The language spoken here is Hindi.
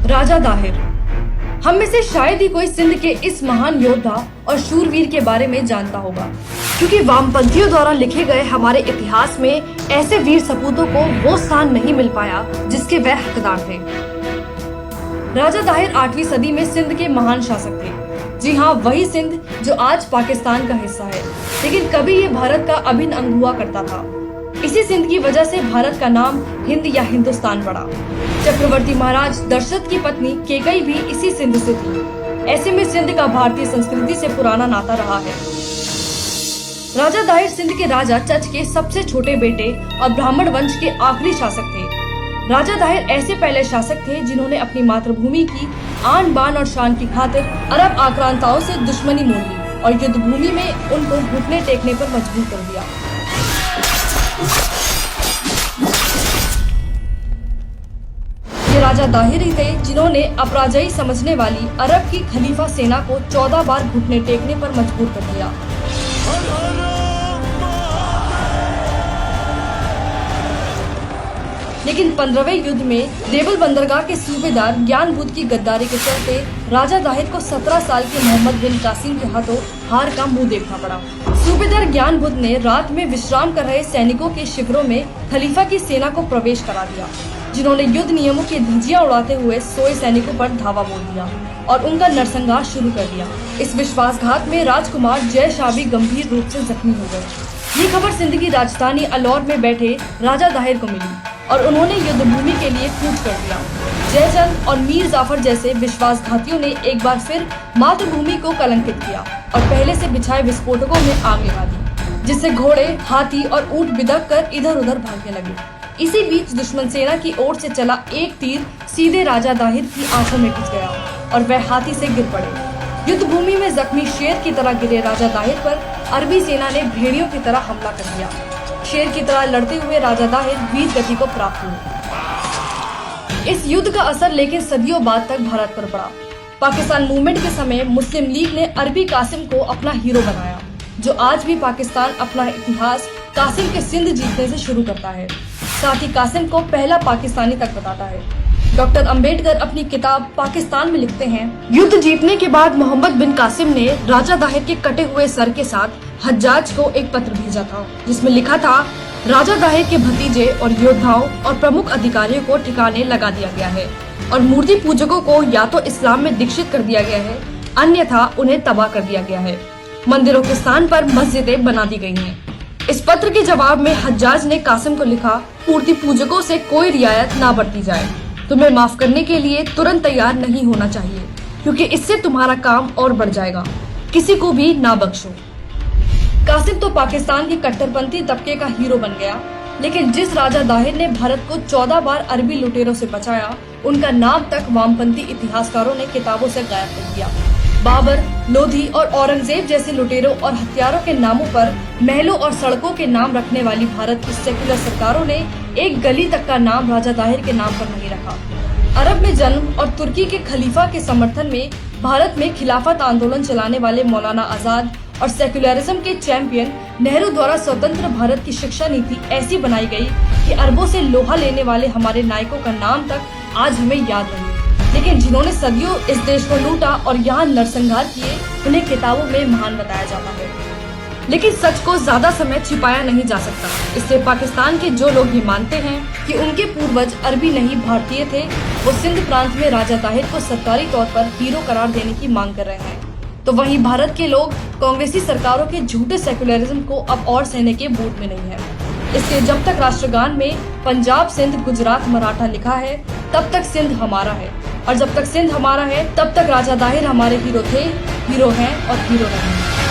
राजा दाहिर। हम में से शायद ही कोई सिंध के इस महान योद्धा और शूरवीर के बारे में जानता होगा, क्योंकि वामपंथियों द्वारा लिखे गए हमारे इतिहास में ऐसे वीर सपूतों को वो स्थान नहीं मिल पाया जिसके वह हकदार थे। राजा दाहिर 8वीं सदी में सिंध के महान शासक थे। जी हाँ, वही सिंध जो आज पाकिस्तान का हिस्सा है, लेकिन कभी ये भारत का अभिन्न अंग हुआ करता था। इसी सिंध की वजह से भारत का नाम हिंद या हिंदुस्तान पड़ा। चक्रवर्ती महाराज दशरथ की पत्नी केकई भी इसी सिंध से थी। ऐसे में सिंध का भारतीय संस्कृति से पुराना नाता रहा है। राजा दाहिर सिंध के राजा चच के सबसे छोटे बेटे और ब्राह्मण वंश के आखिरी शासक थे। राजा दाहिर ऐसे पहले शासक थे जिन्होंने अपनी मातृभूमि की आन बान और शान की खातिर अरब आक्रांताओं से दुश्मनी मोल ली और युद्ध भूमि में उनको घुटने टेकने पर मजबूर कर दिया। ये राजा दाहिर ही थे जिन्होंने अपराजयी समझने वाली अरब की खलीफा सेना को 14 बार घुटने टेकने पर मजबूर कर दिया। लेकिन 15वें युद्ध में देवल बंदरगाह के सूबेदार ज्ञानबुद्ध की गद्दारी के चलते राजा दाहिर को 17 साल के मोहम्मद बिन कासिम के हाथों हार का मुंह देखना पड़ा। सूबेदार ज्ञानबुद्ध ने रात में विश्राम कर रहे सैनिकों के शिविरों में खलीफा की सेना को प्रवेश करा दिया, जिन्होंने युद्ध नियमों की धज्जियां उड़ाते हुए सोए सैनिकों पर धावा बोल दिया और उनका नरसंहार शुरू कर दिया। इस विश्वासघात में राजकुमार जय शाह भी गंभीर रूप से जख्मी हो गए। ये खबर सिंध की राजधानी अलौर में बैठे राजा दाहिर को मिली और उन्होंने युद्ध भूमि के लिए कूच कर दिया। जयचंद और मीर जाफर जैसे विश्वासघातियों ने एक बार फिर मातृभूमि को कलंकित किया और पहले से बिछाए विस्फोटकों में आग लगा दी, जिससे घोड़े, हाथी और ऊंट बिदक कर इधर उधर भागने लगे। इसी बीच दुश्मन सेना की ओर से चला एक तीर सीधे राजा दाहिर की आंखों में घुस गया और वह हाथी से गिर पड़े। युद्ध भूमि में जख्मी शेर की तरह गिरे राजा दाहिर पर अरबी सेना ने भेड़ियों की तरह हमला कर दिया। शेर की तरह लड़ते हुए राजा दाहिर वीर गति को प्राप्त हुए। इस युद्ध का असर लेकिन सदियों बाद तक भारत पर पड़ा। पाकिस्तान मूवमेंट के समय मुस्लिम लीग ने अरबी कासिम को अपना हीरो बनाया, जो आज भी पाकिस्तान अपना इतिहास कासिम के सिंध जीतने से शुरू करता है, साथ ही कासिम को पहला पाकिस्तानी तक बताता है। डॉक्टर अंबेडकर अपनी किताब पाकिस्तान में लिखते हैं, युद्ध जीतने के बाद मोहम्मद बिन कासिम ने राजा दाहिर के कटे हुए सर के साथ हज्जाज को एक पत्र भेजा था, जिसमें लिखा था, राजा दाहिर के भतीजे और योद्धाओं और प्रमुख अधिकारियों को ठिकाने लगा दिया गया है और मूर्ति पूजकों को या तो इस्लाम में दीक्षित कर दिया गया है, अन्यथा उन्हें तबाह कर दिया गया है। मंदिरों के स्थान पर मस्जिदें बना दी गई हैं। इस पत्र के जवाब में हज्जाज ने कासिम को लिखा, मूर्ति पूजकों से कोई रियायत ना बरती जाए। तुम्हें माफ करने के लिए तुरंत तैयार नहीं होना चाहिए, क्योंकि इससे तुम्हारा काम और बढ़ जाएगा। किसी को भी ना बख्शो। कासिम तो पाकिस्तान के कट्टरपंथी तबके का हीरो बन गया, लेकिन जिस राजा दाहिर ने भारत को 14 बार अरबी लुटेरों से बचाया, उनका नाम तक वामपंथी इतिहासकारों ने किताबों से गायब कर दिया। बाबर, लोधी और औरंगजेब जैसे लुटेरों और हत्यारों के नामों पर महलों और सड़कों के नाम रखने वाली भारत की सेक्युलर सरकारों ने एक गली तक का नाम राजा दाहिर के नाम पर नहीं रखा। अरब में जन्म और तुर्की के खलीफा के समर्थन में भारत में खिलाफत आंदोलन चलाने वाले मौलाना आजाद और सेक्युलरिज्म के चैंपियन नेहरू द्वारा स्वतंत्र भारत की शिक्षा नीति ऐसी बनाई गई कि अरबों से लोहा लेने वाले हमारे नायकों का नाम तक आज हमें याद नहीं, लेकिन जिन्होंने सदियों इस देश को लूटा और यहाँ नरसंहार किए, उन्हें किताबों में महान बताया जाता है। लेकिन सच को ज्यादा समय छिपाया नहीं जा सकता, इसलिए पाकिस्तान के जो लोग ये मानते हैं कि उनके पूर्वज अरबी नहीं भारतीय थे, वो सिंध प्रांत में राजा दाहिर को सरकारी तौर पर हीरो करार देने की मांग कर रहे हैं। तो वहीं भारत के लोग कांग्रेसी सरकारों के झूठे सेक्युलरिज्म को अब और सहने के मूड में नहीं है। इसलिए जब तक राष्ट्रगान में पंजाब, सिंध, गुजरात, मराठा लिखा है, तब तक सिंध हमारा है, और जब तक सिंध हमारा है, तब तक राजा दाहिर हमारे हीरो थे, हीरो हैं और हीरो रहेंगे।